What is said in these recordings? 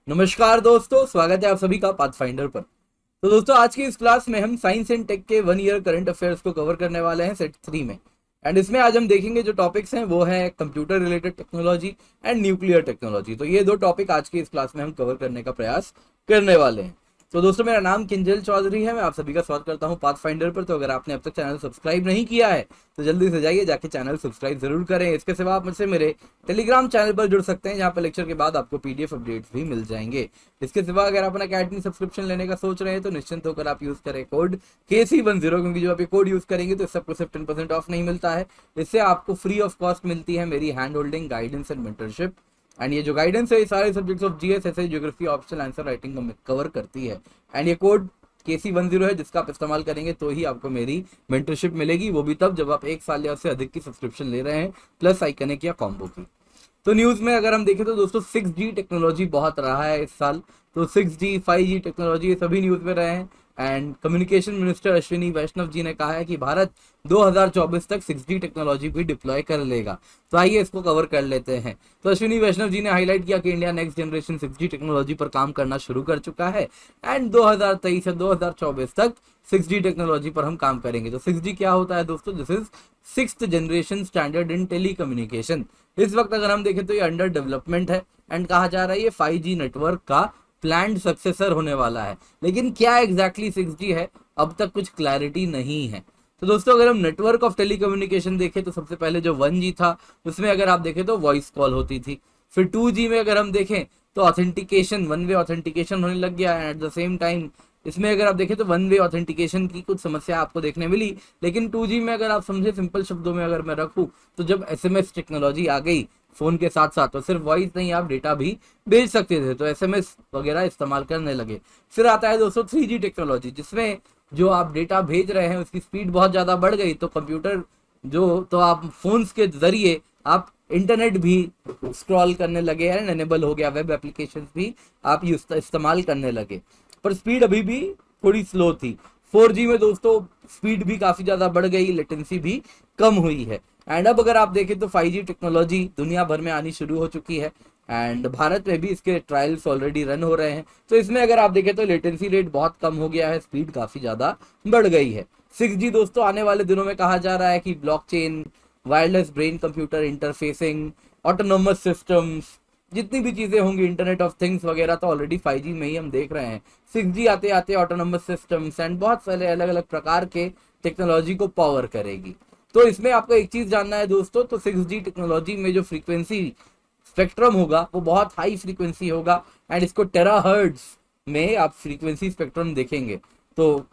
नमस्कार दोस्तों, स्वागत है आप सभी का पाथफाइंडर पर। तो दोस्तों, आज की इस क्लास में हम साइंस एंड टेक के 1 ईयर करंट अफेयर्स को कवर करने वाले हैं सेट 3 में। एंड इसमें आज हम देखेंगे जो टॉपिक्स हैं वो है computer related technology and nuclear technology. तो ये दो टॉपिक आज की इस क्लास में हम कवर करने का प्रयास करने वाले हैं। तो दोस्तों, मेरा नाम किंजल चौधरी है, मैं आप सभी का स्वागत करता हूं पाथफाइंडर पर। तो अगर आपने अब तक चैनल सब्सक्राइब नहीं किया है तो जल्दी से जाइए, जाके चैनल सब्सक्राइब जरूर करें। इसके सिवा आप मुझसे मेरे टेलीग्राम चैनल पर जुड़ सकते हैं, जहां पर लेक्चर के बाद आपको पीडीएफ अपडेट्स भी मिल जाएंगे। इसके सिवा अगर आप अकेडमी सब्सक्रिप्शन लेने का सोच रहे हैं तो निश्चिंत होकर आप यूज करें कोड KC10, क्योंकि जो आप ये कोड यूज करेंगे तो इससे आपको सिर्फ 10% ऑफ नहीं मिलता है, इससे आपको फ्री ऑफ कॉस्ट मिलती है मेरी hand holding, guidance and mentorship. And ये जो गाइडेंस है ये सारे subjects of GS, SI, geography, optional answer writing को कवर करती है। एंड ये कोड KC10 है, जिसका आप इस्तेमाल करेंगे तो ही आपको मेरी मेंटरशिप मिलेगी, वो भी तब जब आप 1 साल या उससे अधिक की सब्सक्रिप्शन ले रहे हैं, प्लस आइकनिक या कॉम्बो की। तो न्यूज़ में अगर हम देखें तो दोस्तों 6G टेक्नोलॉजी बहुत रहा है इस साल। तो 6G 5G टेक्नोलॉजी ये सभी न्यूज़ में रहे हैं। एंड कम्युनिकेशन मिनिस्टर अश्विनी वैष्णव जी ने कहा है कि भारत 2024 तक 6G टेक्नोलॉजी भी डिप्लॉय कर लेगा। तो आइए इसको कवर कर लेते हैं। तो अश्विनी वैष्णव जी ने हाईलाइट किया कि India next generation 6G technology पर काम करना शुरू कर चुका है एंड 2023 से 2024 तक 6G टेक्नोलॉजी पर हम काम करेंगे। तो 6G क्या होता है दोस्तों? This is 6th generation standard in telecommunication. इस वक्त अगर हम देखें तो ये अंडर डेवलपमेंट है एंड कहा जा रहा है ये 5G नेटवर्क का प्लान्ड सक्सेसर होने वाला है। लेकिन क्या एग्जैक्टली 6G है, अब तक कुछ क्लैरिटी नहीं है। तो दोस्तों, अगर हम नेटवर्क ऑफ टेलीकम्युनिकेशन देखें तो सबसे पहले जो 1G था उसमें अगर आप देखें तो वॉइस कॉल होती थी। फिर 2G में अगर हम देखें तो ऑथेंटिकेशन, वन वे ऑथेंटिकेशन होने लग गया। एट द सेम टाइम इसमें अगर आप देखें तो वन वे ऑथेंटिकेशन की कुछ समस्या आपको देखने मिली। लेकिन 2G में अगर आप समझे, सिंपल शब्दों में अगर मैं रखूं तो जब SMS टेक्नोलॉजी आ गई फोन के साथ साथ, तो सिर्फ वॉइस नहीं आप डेटा भी भेज सकते थे, तो SMS वगैरह इस्तेमाल करने लगे। फिर आता है दोस्तों 3G टेक्नोलॉजी, जिसमें जो आप डेटा भेज रहे हैं उसकी स्पीड बहुत ज़्यादा बढ़ गई। तो कंप्यूटर तो आप फोन्स के जरिए आप इंटरनेट भी स्क्रॉल करने लगे हैं, एनेबल हो गया, वेब एप्लीकेशंस भी आप इस्तेमाल करने लगे। पर स्पीड अभी भी थोड़ी स्लो थी। 4G में दोस्तों स्पीड भी काफ़ी ज़्यादा बढ़ गई, लेटेंसी भी कम हुई है। एंड अब अगर आप देखें तो 5G टेक्नोलॉजी दुनिया भर में आनी शुरू हो चुकी है एंड भारत में भी इसके ट्रायल्स ऑलरेडी रन हो रहे हैं। तो इसमें अगर आप देखें तो लेटेंसी रेट बहुत कम हो गया है, स्पीड काफ़ी ज़्यादा बढ़ गई है। 6G दोस्तों आने वाले दिनों में कहा जा रहा है कि blockchain, wireless brain computer interfacing, autonomous systems, जितनी भी चीज़ें होंगी, इंटरनेट ऑफ थिंग्स वगैरह, तो ऑलरेडी 5G में ही हम देख रहे हैं। 6G आते आते ऑटोनोमस सिस्टम्स एंड बहुत सारे अलग अलग प्रकार के टेक्नोलॉजी को पावर करेगी। तो इसमें आपको एक चीज़ जानना है दोस्तों, तो 6G टेक्नोलॉजी में जो फ्रीक्वेंसी स्पेक्ट्रम होगा वो बहुत हाई फ्रीक्वेंसी होगा एंड इसको टेराहर्ट्ज में आप फ्रीक्वेंसी स्पेक्ट्रम देखेंगे। तो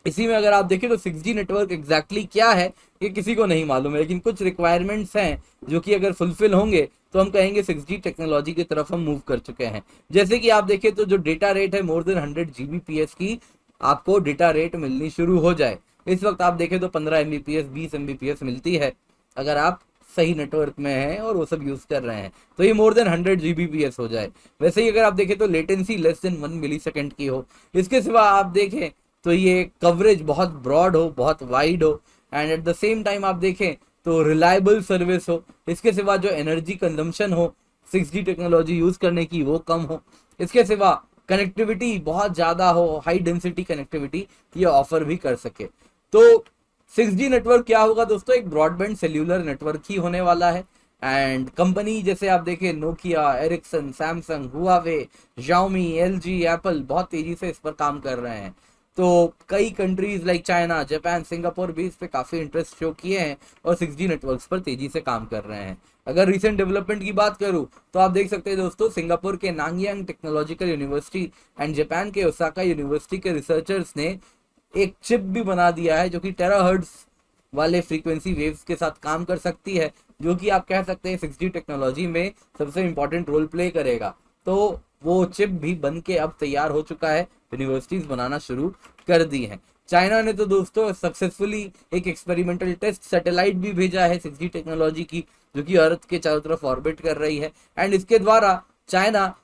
इसी में अगर आप देखें तो 6G नेटवर्क एग्जैक्टली क्या है ये किसी को नहीं मालूम है, लेकिन कुछ रिक्वायरमेंट्स हैं जो कि अगर फुलफिल होंगे तो हम कहेंगे 6G टेक्नोलॉजी की तरफ हम मूव कर चुके हैं। जैसे कि आप देखें तो जो डेटा रेट है मोर देन 100 Gbps की आपको डेटा रेट मिलनी शुरू हो जाए। इस वक्त आप देखें तो 15 Mbps 20 Mbps मिलती है अगर आप सही नेटवर्क में हैं और वो सब यूज कर रहे हैं, तो ये मोर देन 100 Gbps हो जाए। वैसे ही अगर आप देखें तो लेटेंसी लेस देन 1 मिलीसेकंड की हो। इसके सिवा आप देखें तो ये कवरेज बहुत ब्रॉड हो, बहुत वाइड हो and at the same time आप देखें तो रिलायबल सर्विस हो। इसके सिवा जो एनर्जी कंजम्पशन हो 6G टेक्नोलॉजी यूज करने की वो कम हो। इसके सिवा कनेक्टिविटी बहुत ज़्यादा हो, हाई डेंसिटी कनेक्टिविटी ये ऑफर भी कर सके। तो 6G नेटवर्क क्या होगा दोस्तों? एक ब्रॉडबैंड सेल्यूलर नेटवर्क ही होने वाला है। एंड कंपनी जैसे आप देखें Nokia, Ericsson, Samsung, Huawei, Xiaomi, LG, Apple बहुत तेजी से इस पर काम कर रहे हैं। तो कई countries like China, Japan, Singapore भी इस पे काफ़ी इंटरेस्ट शो किए हैं और 6G नेटवर्क्स पर तेजी से काम कर रहे हैं। अगर रिसेंट डेवलपमेंट की बात करूं तो आप देख सकते हैं दोस्तों, सिंगापुर के नांगयांग टेक्नोलॉजिकल यूनिवर्सिटी एंड जापान के ओसाका यूनिवर्सिटी के रिसर्चर्स ने एक चिप भी बना दिया है जो कि टेराहर्ट्ज वाले फ्रीक्वेंसी वेव्स के साथ काम कर सकती है, जो कि आप कह सकते हैं 6G टेक्नोलॉजी में सबसे इंपॉर्टेंट रोल प्ले करेगा। तो वो चिप भी बन के अब तैयार हो चुका है, यूनिवर्सिटीज बनाना शुरू कर दी हैं। चाइना ने तो दोस्तों सक्सेसफुली एक एक्सपेरिमेंटल टेस्ट सैटेलाइट भी भेजा है 6G टेक्नोलॉजी की, जो कि अर्थ के चारों तरफ ऑर्बिट कर रही है एंड इसके द्वारा चाइना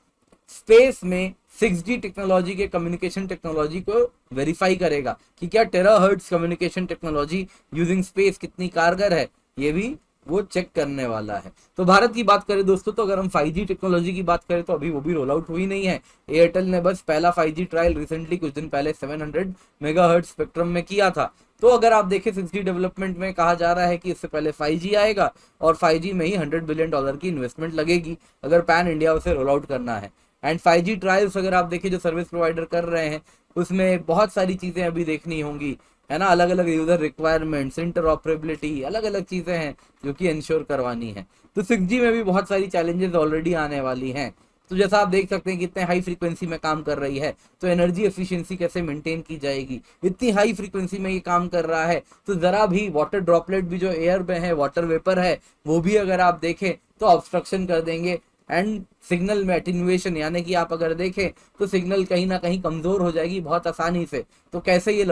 स्पेस में 6G टेक्नोलॉजी के कम्युनिकेशन टेक्नोलॉजी को वेरीफाई करेगा कि क्या terahertz communication technology using space कितनी कारगर है, ये भी वो चेक करने वाला है। तो भारत की बात करें दोस्तों, तो अगर हम 5G टेक्नोलॉजी की बात करें तो अभी वो भी रोल आउट हुई नहीं है। एयरटेल ने बस पहला 5G ट्रायल रिसेंटली कुछ दिन पहले 700 मेगाहर्ट्ज स्पेक्ट्रम में किया था। तो अगर आप देखें 6G डेवलपमेंट में कहा जा रहा है कि इससे पहले 5G आएगा और 5G में ही $100 बिलियन की इन्वेस्टमेंट लगेगी अगर पैन इंडिया उसे रोल आउट करना है। एंड 5G ट्रायल्स अगर आप देखें जो सर्विस प्रोवाइडर कर रहे हैं उसमें बहुत सारी चीज़ें अभी देखनी होंगी, है ना। अलग अलग यूजर रिक्वायरमेंट्स, इंटरऑपरेबिलिटी, अलग अलग चीज़ें हैं जो कि इंश्योर करवानी है। तो 6G में भी बहुत सारी चैलेंजेस ऑलरेडी आने वाली हैं। तो जैसा आप देख सकते हैं कि इतने हाई फ्रीक्वेंसी में काम कर रही है तो एनर्जी एफिशिएंसी कैसे मेंटेन की जाएगी। इतनी हाई फ्रीक्वेंसी में ये काम कर रहा है तो ज़रा भी वाटर ड्रॉपलेट भी जो एयर में है, वाटर वेपर है, वो भी अगर आप देखें तो ऑब्स्ट्रक्शन कर देंगे। एंड सिग्नल में एटीन्यूएशन, यानी कि आप अगर देखें तो सिग्नल कहीं ना कहीं कमज़ोर हो जाएगी बहुत आसानी से। तो कैसे ये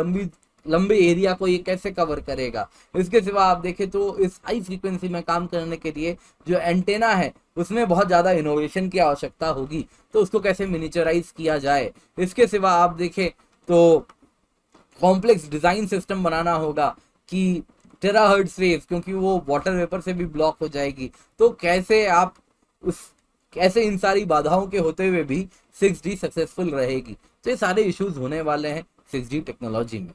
लंबे एरिया को ये कैसे कवर करेगा। इसके सिवा आप देखें तो इस हाई फ्रीक्वेंसी में काम करने के लिए जो एंटेना है उसमें बहुत ज़्यादा इनोवेशन की आवश्यकता होगी, तो उसको कैसे मिनिचराइज किया जाए। इसके सिवा आप देखें तो कॉम्प्लेक्स डिज़ाइन सिस्टम बनाना होगा कि टेराहर्ट्ज वेव, क्योंकि वो वाटर वेपर से भी ब्लॉक हो जाएगी, तो कैसे आप कैसे इन सारी बाधाओं के होते हुए भी 6G सक्सेसफुल रहेगी। तो ये सारे इश्यूज होने वाले हैं 6G टेक्नोलॉजी में।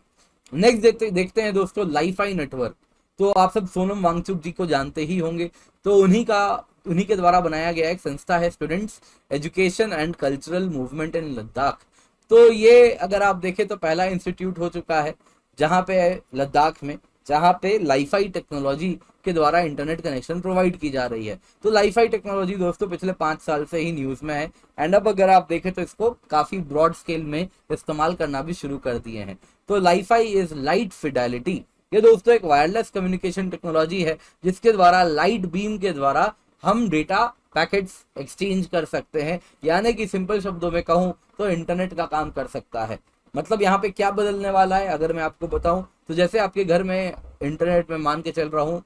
नेक्स्ट देखते हैं दोस्तों लाईफाई नेटवर्क। तो आप सब सोनम वांगचुक जी को जानते ही होंगे। तो उन्हीं के द्वारा बनाया गया एक संस्था है students education and cultural movement in Ladakh. तो ये अगर आप देखें तो पहला इंस्टीट्यूट हो चुका है जहाँ पे लद्दाख में, जहाँ पे लाईफाई टेक्नोलॉजी के द्वारा इंटरनेट कनेक्शन प्रोवाइड की जा रही है। तो लाईफाई टेक्नोलॉजी दोस्तों पिछले 5 साल से ही न्यूज़ में है एंड अब अगर आप देखें तो इसको काफ़ी ब्रॉड स्केल में इस्तेमाल करना भी शुरू कर दिए हैं। तो लाईफाई इज लाइट फिडेलिटी। ये दोस्तों एक वायरलेस कम्युनिकेशन टेक्नोलॉजी है जिसके द्वारा लाइट बीम के द्वारा हम डेटा पैकेट्स एक्सचेंज कर सकते हैं, यानी कि सिंपल शब्दों में कहूँ तो इंटरनेट का काम कर सकता है। मतलब यहाँ पे क्या बदलने वाला है अगर मैं आपको बताऊं तो जैसे आपके घर में इंटरनेट में मान के चल रहा हूँ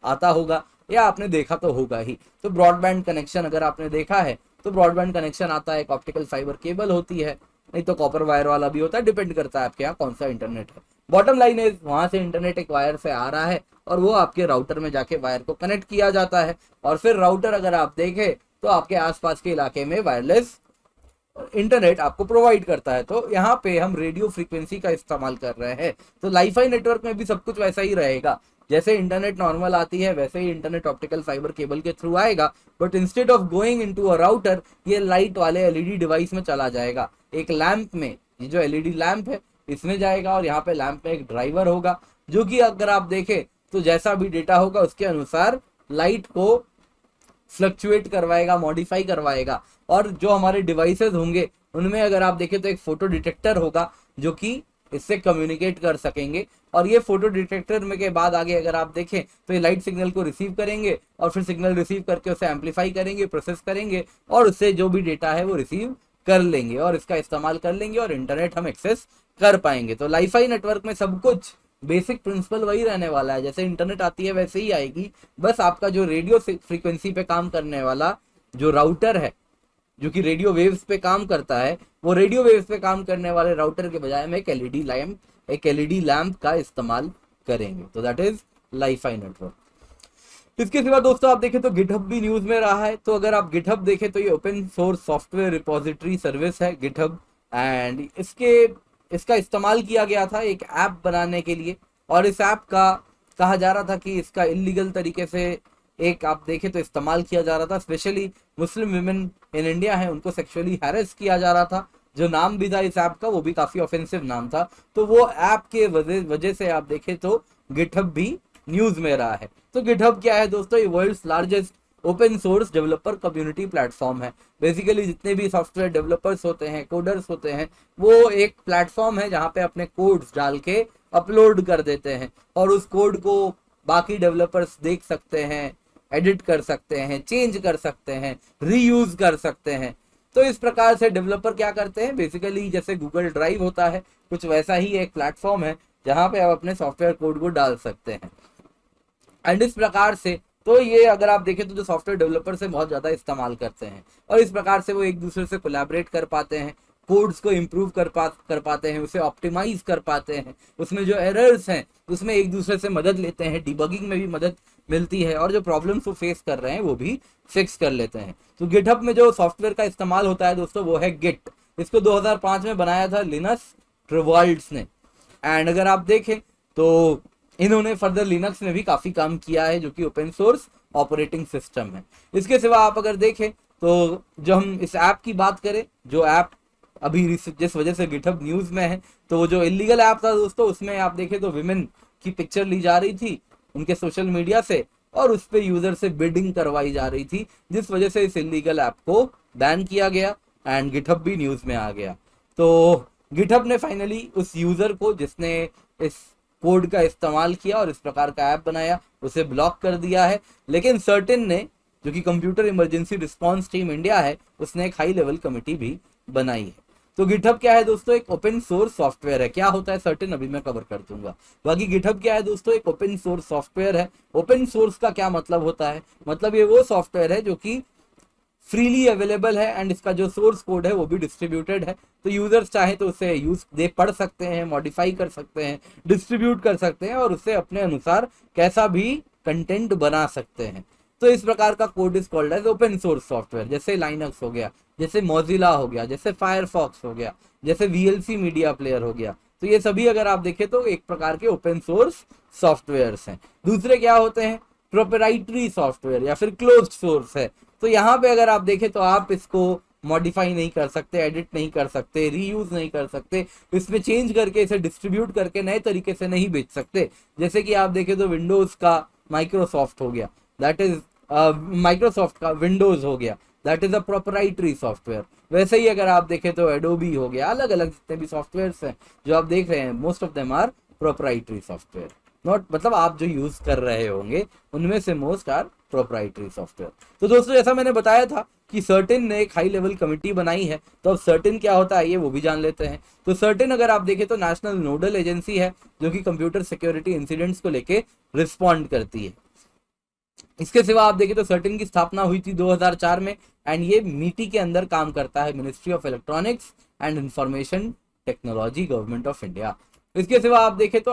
आता होगा या आपने देखा तो होगा ही, तो ब्रॉडबैंड कनेक्शन अगर आपने देखा है तो ब्रॉडबैंड कनेक्शन आता है, एक ऑप्टिकल फाइबर केबल होती है, नहीं तो कॉपर वायर वाला भी होता है, डिपेंड करता है आपके यहाँ कौन सा इंटरनेट है। बॉटम लाइन है वहां से इंटरनेट एक वायर से आ रहा है और वो आपके राउटर में जाके वायर को कनेक्ट किया जाता है और फिर राउटर अगर आप देखें तो आपके आसपास के इलाके में वायरलेस इंटरनेट आपको प्रोवाइड करता है। तो यहाँ पे हम रेडियो फ्रीक्वेंसी का इस्तेमाल कर रहे हैं। तो लाईफाई नेटवर्क में भी सब कुछ वैसा ही रहेगा, जैसे इंटरनेट नॉर्मल आती है वैसे ही इंटरनेट ऑप्टिकल फाइबर केबल के थ्रू आएगा, but instead of going into a router ये लाइट वाले एलईडी डिवाइस में चला जाएगा। एक लैंप में, ये जो एलईडी लैंप है इसमें जाएगा और यहाँ पे लैंप में एक ड्राइवर होगा जो कि अगर आप देखें तो जैसा भी डेटा होगा उसके अनुसार लाइट को फ्लक्चुएट करवाएगा, मॉडिफाई करवाएगा। और जो हमारे डिवाइसेस होंगे उनमें अगर आप देखें तो एक फोटो डिटेक्टर होगा जो कि इससे कम्युनिकेट कर सकेंगे और ये फोटो डिटेक्टर में के बाद आगे अगर आप देखें तो ये लाइट सिग्नल को रिसीव करेंगे और फिर सिग्नल रिसीव करके उसे एम्पलीफाई करेंगे, प्रोसेस करेंगे और उससे जो भी डेटा है वो रिसीव कर लेंगे और इसका इस्तेमाल कर लेंगे और इंटरनेट हम एक्सेस कर पाएंगे। तो लाईफाई नेटवर्क में सब कुछ बेसिक प्रिंसिपल वही रहने वाला है, जैसे इंटरनेट आती है वैसे ही आएगी, बस आपका जो रेडियो फ्रीक्वेंसी पे काम करने वाला जो राउटर है जो कि रेडियो वेव्स पे काम करता है, वो रेडियो वेव्स पे काम करने वाले राउटर के बजाय में एक एलईडी लैंप का इस्तेमाल करेंगे। तो दैट इज लाईफाई नेटवर्क। इसके सिवा दोस्तों आप देखें तो गिटहब भी न्यूज में रहा है। तो अगर आप गिटहब देखें तो ये open source software repository service है गिटहब एंड इसका इस्तेमाल किया गया था एक ऐप बनाने के लिए और इस ऐप का कहा जा रहा था कि इसका इलीगल तरीके से एक आप देखें तो इस्तेमाल किया जा रहा था, specially Muslim women in India है उनको सेक्सुअली हैरेस किया जा रहा था। जो नाम भी था इस ऐप का वो भी काफी ऑफेंसिव नाम था। तो वो ऐप के वजह से आप देखें तो गिटहब भी न्यूज में रहा है। तो गिटहब क्या है दोस्तों, ये world's largest open source developer community platform है। बेसिकली जितने भी सॉफ्टवेयर डेवलपर्स होते हैं, कोडर्स होते हैं, वो एक प्लेटफॉर्म है जहाँ पे अपने कोड्स डाल के अपलोड कर देते हैं और उस कोड को बाकी डेवलपर्स देख सकते हैं, एडिट कर सकते हैं, चेंज कर सकते हैं, रीयूज कर सकते हैं। तो इस प्रकार से डेवलपर क्या करते हैं, बेसिकली जैसे गूगल ड्राइव होता है कुछ वैसा ही एक प्लेटफॉर्म है जहाँ पे आप अपने सॉफ्टवेयर कोड को डाल सकते हैं। एंड इस प्रकार से तो ये अगर आप देखें तो जो सॉफ्टवेयर डेवलपर से बहुत ज़्यादा इस्तेमाल करते हैं और इस प्रकार से वो एक दूसरे से कोलैबोरेट कर पाते हैं, कोड्स को इम्प्रूव कर पाते हैं, उसे ऑप्टिमाइज कर पाते हैं, उसमें जो एरर्स हैं उसमें एक दूसरे से मदद लेते हैं, डिबगिंग में भी मदद मिलती है और जो प्रॉब्लम्स वो फेस कर रहे हैं वो भी फिक्स कर लेते हैं। तो गिटहब में जो सॉफ्टवेयर का इस्तेमाल होता है दोस्तों वो है गिट। इसको 2005 में बनाया था लिनस टॉर्वाल्ड्स ने। एंड अगर आप देखें तो इन्होंने फर्दर लिनक्स में भी काफी काम किया है, जो कि ओपन सोर्स ऑपरेटिंग सिस्टम है। इसके सिवा आप अगर देखें तो जो हम इस ऐप की बात करें, जो ऐप अभी जिस वजह से गिटहब न्यूज में है, तो वो जो इलीगल ऐप था दोस्तों, उसमें आप देखें तो विमेन की पिक्चर ली जा रही थी उनके सोशल मीडिया से और उस पर यूजर से बिडिंग करवाई जा रही थी, जिस वजह से इस इलीगल ऐप को बैन किया गया एंड गिटहब भी न्यूज में आ गया। तो गिटहब ने फाइनली उस यूजर को जिसने इस कोड का इस्तेमाल किया और इस प्रकार का ऐप बनाया उसे ब्लॉक कर दिया है। लेकिन सर्टेन ने, जो कि computer emergency response team India है, उसने एक हाई लेवल कमेटी भी बनाई है। तो गिटहब क्या है दोस्तों? एक ओपन सोर्स सॉफ्टवेयर है। क्या होता है सर्टेन, अभी मैं कवर कर दूंगा। बाकी गिटहब क्या है दोस्तों? एक ओपन सोर्स सॉफ्टवेयर है। ओपन सोर्स का क्या मतलब होता है? मतलब ये वो सॉफ्टवेयर है जो कि फ्रीली अवेलेबल है एंड इसका जो सोर्स कोड है वो भी डिस्ट्रीब्यूटेड है। तो यूजर्स चाहे तो उसे पढ़ सकते हैं, मॉडिफाई कर सकते हैं, डिस्ट्रीब्यूट कर सकते हैं और उससे अपने अनुसार कैसा भी कंटेंट बना सकते हैं। तो इस प्रकार का code is called as open source software. जैसे लाइनक्स हो गया, जैसे मोजिला हो गया, जैसे फायरफॉक्स हो गया, जैसे वीएलसी मीडिया प्लेयर हो गया, तो ये सभी अगर आप देखें तो एक प्रकार के ओपन सोर्स सॉफ्टवेयर्स हैं। दूसरे क्या होते हैं? प्रोप्राइटरी सॉफ्टवेयर या फिर क्लोज्ड सोर्स है। तो यहाँ पे अगर आप देखें तो आप इसको मॉडिफाई नहीं कर सकते, एडिट नहीं कर सकते, रीयूज नहीं कर सकते, इसमें चेंज करके इसे डिस्ट्रीब्यूट करके नए तरीके से नहीं बेच सकते। जैसे कि आप देखें तो विंडोज का माइक्रोसॉफ्ट हो गया, दैट इज माइक्रोसॉफ्ट का विंडोज हो गया, that is a proprietary software. वैसे ही अगर आप देखें तो एडोबी हो गया, अलग अलग जितने भी सॉफ्टवेयर हैं जो आप देख रहे हैं, most of them are proprietary software. Not मतलब आप जो यूज कर रहे होंगे उनमें से मोस्ट आर प्रोप्राइटरी सॉफ्टवेयर। तो दोस्तों जैसा मैंने बताया था कि सर्टेन ने एक हाई लेवल कमिटी बनाई है, तो अब सर्टेन क्या होता है ये वो भी जान लेते हैं। तो सर्टेन अगर आप देखें तो नेशनल नोडल एजेंसी है जो कि कंप्यूटर सिक्योरिटी इंसिडेंट्स को लेके रिस्पॉन्ड करती है। इसके सिवा आप देखें तो सर्टेन की स्थापना हुई थी 2004 में एंड ये मीटी के अंदर काम करता है, ministry of electronics and information technology, government of India. इसके सिवा आप देखें तो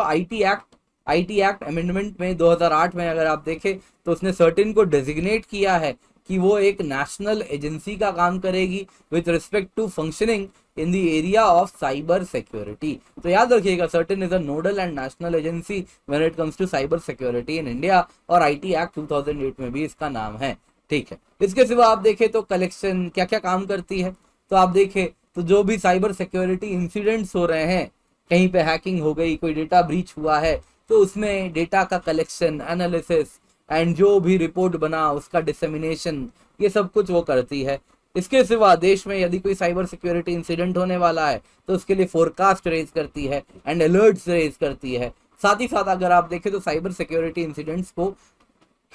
आईटी एक्ट अमेंडमेंट में 2008 में अगर आप देखें तो उसने सर्टेन को डेजिग्नेट किया है कि वो एक नेशनल एजेंसी का काम करेगी with respect to functioning in the area of cyber security. तो याद रखिएगा CERT In is a nodal and national agency when it comes to cyber security in India, और आईटी एक्ट 2008 में भी इसका नाम है। ठीक है, इसके सिवा आप देखें तो कलेक्शन क्या क्या काम करती है, तो आप देखें तो जो भी साइबर सिक्योरिटी इंसिडेंट्स हो रहे हैं, कहीं पे हैकिंग हो गई, कोई डेटा ब्रीच हुआ है, तो उसमें डेटा का कलेक्शन, एनालिसिस एंड जो भी रिपोर्ट बना उसका डिसेमिनेशन, ये सब कुछ वो करती है। इसके सिवा देश में यदि कोई साइबर सिक्योरिटी इंसिडेंट होने वाला है तो उसके लिए फोरकास्ट रेज करती है एंड अलर्ट्स रेज करती है। साथ ही साथ अगर आप देखें तो साइबर सिक्योरिटी इंसिडेंट्स को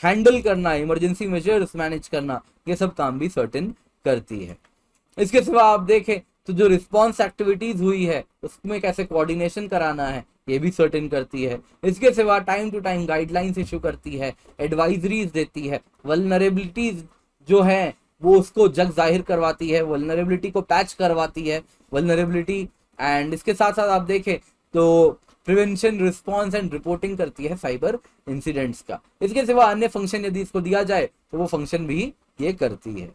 हैंडल करना, इमरजेंसी मेजर्स मैनेज करना, ये सब काम भी सर्टेन करती है। इसके सिवा आप देखें तो जो रिस्पॉन्स एक्टिविटीज हुई है उसमें कैसे कोऑर्डिनेशन कराना है, ये भी सर्टेन करती है। इसके सिवा time to time guidelines issue करती है, एडवाइजरीज देती है, वल्नरेबिलिटीज जो है वो उसको जग जाहिर करवाती है, वल्नरेबिलिटी को पैच करवाती है, वल्नरेबिलिटी एंड इसके साथ साथ आप देखें तो प्रिवेंशन, रिस्पॉन्स एंड रिपोर्टिंग करती है साइबर इंसिडेंट्स का। इसके सिवा अन्य फंक्शन यदि इसको दिया जाए तो वो फंक्शन भी ये करती है।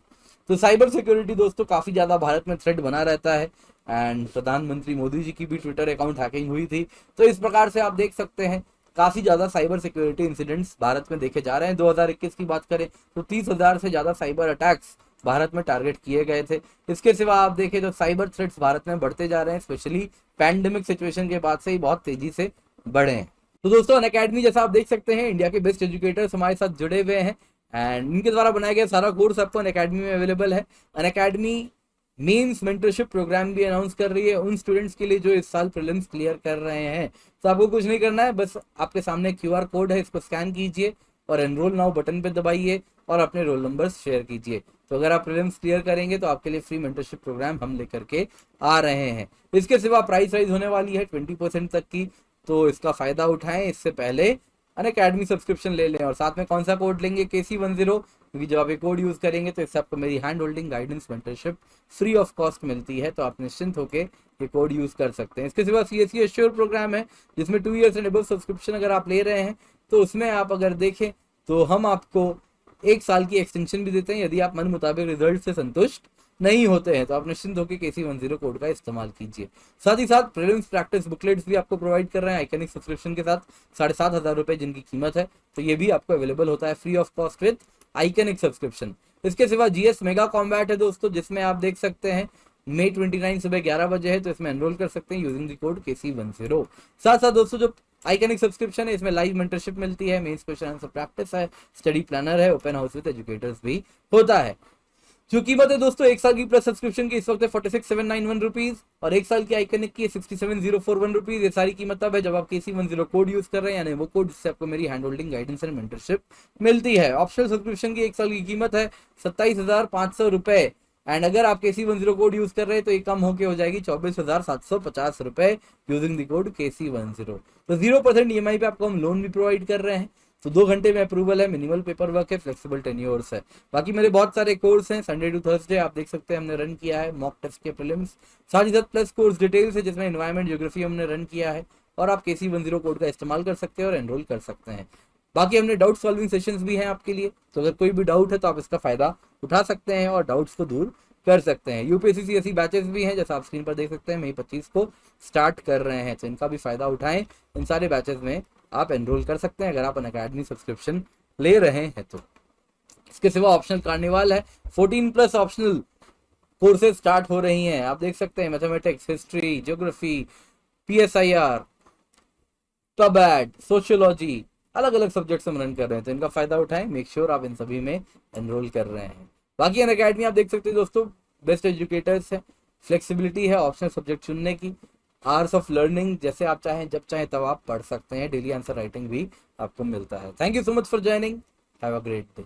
तो साइबर सिक्योरिटी दोस्तों काफी ज्यादा भारत में थ्रेट बना रहता है एंड प्रधानमंत्री मोदी जी की भी ट्विटर अकाउंट हैकिंग हुई थी। तो इस प्रकार से आप देख सकते हैं काफी ज्यादा साइबर सिक्योरिटी इंसिडेंट्स भारत में देखे जा रहे हैं। 2021 की बात करें तो 30,000 से ज्यादा साइबर अटैक्स भारत में टारगेट किए गए थे। इसके सिवा आप देखें तो साइबर थ्रेट्स भारत में बढ़ते जा रहे हैं, स्पेशली पैंडेमिक सिचुएशन के बाद से ही बहुत तेजी से बढ़े हैं। तो दोस्तों अनअकैडमी जैसा आप देख सकते हैं इंडिया के बेस्ट एजुकेटर्स हमारे साथ जुड़े हुए हैं एंड इनके द्वारा बनाया गया सारा कोर्स आपको अनअकैडमी में अवेलेबल है। अनअकैडमी मेंस मेंटरशिप प्रोग्राम भी अनाउंस कर रही है उन स्टूडेंट्स के लिए जो इस साल प्रीलिम्स क्लियर कर रहे हैं। तो आपको कुछ नहीं करना है, बस आपके सामने क्यूआर कोड है, इसको स्कैन कीजिए और एनरोल नाउ बटन पे दबाइए और अपने रोल नंबर्स शेयर कीजिए। तो अगर आप प्रीलिम्स क्लियर करेंगे तो आपके लिए फ्री मेंटरशिप प्रोग्राम हम लेकर के आ रहे हैं। इसके सिवा प्राइस राइज होने वाली है 20% तक की, तो इसका फायदा उठाएं। इससे पहले अनअकैडमी सब्सक्रिप्शन ले लें और साथ में कौन सा कोड लेंगे, KC10 क्योंकि जब आप ये कोड यूज करेंगे तो इससे आपको मेरी hand holding, guidance, mentorship free of cost मिलती है, तो आप निश्चिंत होकर ये कोड यूज कर सकते हैं। इसके सिवा CSE एश्योर प्रोग्राम है जिसमें 2 years एंड अबव सब्सक्रिप्शन अगर आप ले रहे हैं तो उसमें आप अगर देखें तो हम आपको 1 साल की एक्सटेंशन भी देते हैं यदि आप मन मुताबिक रिजल्ट से संतुष्ट नहीं होते हैं, तो आप निश्चिंत होकर KC10 कोड का इस्तेमाल कीजिए। साथ ही साथ प्रीलिम्स प्रैक्टिस बुकलेट्स भी आपको प्रोवाइड कर रहे हैं आइकनिक सब्सक्रिप्शन के साथ, 7,500 रुपए जिनकी कीमत है, तो ये भी आपको अवेलेबल होता है free of cost with iconic subscription. इसके सिवा GS मेगा कॉम्बैट है दोस्तों, जिसमें आप देख सकते हैं May 29 सुबह 11 बजे है, तो इसमें एनरोल कर सकते हैं यूजिंग द कोड KC10। साथ साथ दोस्तों जो आइकनिक सब्सक्रिप्शन है इसमें लाइव मेंटरशिप मिलती है, मेंस क्वेश्चन आंसर प्रैक्टिस है, स्टडी प्लानर है, ओपन हाउस विद एजुकेटर्स भी होता है। जो कीमत है दोस्तों 1 साल की प्लस सब्सक्रिप्शन की इस वक्त है 46,791 रुपीज और 1 साल की आइकनिक की 67,041 रुपीज। ये सारी कीमत तब है जब आप KC10 कोड यूज कर रहे हैं, यानी वो कोड जिससे आपको मेरी hand holding, guidance and mentorship मिलती है। ऑप्शनल सब्सक्रिप्शन की 1 साल की कीमत है 27,500 रुपए एंड अगर आप KC10 कोड यूज कर रहे हैं तो ये कम होके हो जाएगी 24,750 रुपए यूजिंग द कोड KC10। तो 0% EMI पे आपको हम लोन भी प्रोवाइड कर रहे हैं, तो 2 घंटे में अप्रूवल है, मिनिमल पेपर वर्क है, फ्लेक्सिबल टेन्योर्स है। बाकी मेरे बहुत सारे कोर्स हैं, संडे टू थर्सडे आप देख सकते हैं हमने रन किया है, मॉक टेस्ट के प्रीलिम्स, साथ ही साथ प्लस कोर्स डिटेल्स है जिसमें एनवायरमेंट ज्योग्राफी हमने रन किया है और आप KC10 कोड का इस्तेमाल कर सकते हैं और एनरोल कर सकते हैं। बाकी हमने डाउट सॉल्विंग सेशंस भी हैं आपके लिए, तो अगर कोई भी डाउट है तो आप इसका फायदा उठा सकते हैं और डाउट्स को दूर कर सकते हैं। UPSC CSE बैचेस भी हैं, जैसा आप स्क्रीन पर देख सकते हैं May 25 को स्टार्ट कर रहे हैं, तो इनका भी फायदा उठाएं। इन सारे बैचेस में आप एनरोल कर सकते हैं अगर आप अनअकैडमी सब्सक्रिप्शन ले रहे हैं तो। इसके सिवा ऑप्शनल कार्निवाल है, 14+ ऑप्शनल कोर्सेज स्टार्ट हो रही हैं, आप देख सकते हैं मैथमेटिक्स, हिस्ट्री, ज्योग्राफी, PSIR, टबैड, सोशियोलॉजी, अलग अलग सब्जेक्ट्स हम रन कर रहे हैं, तो इनका फायदा उठाएं। मेक श्योर आप इन सभी में एनरोल कर रहे हैं। बाकी अनअकैडमी आप देख सकते हैं दोस्तों, बेस्ट एजुकेटर्स है, फ्लेक्सिबिलिटी है ऑप्शनल सब्जेक्ट चुनने की, आवर्स ऑफ लर्निंग, जैसे आप चाहें जब चाहें तब आप पढ़ सकते हैं, डेली आंसर राइटिंग भी आपको मिलता है। Thank you so much for joining, have a great day.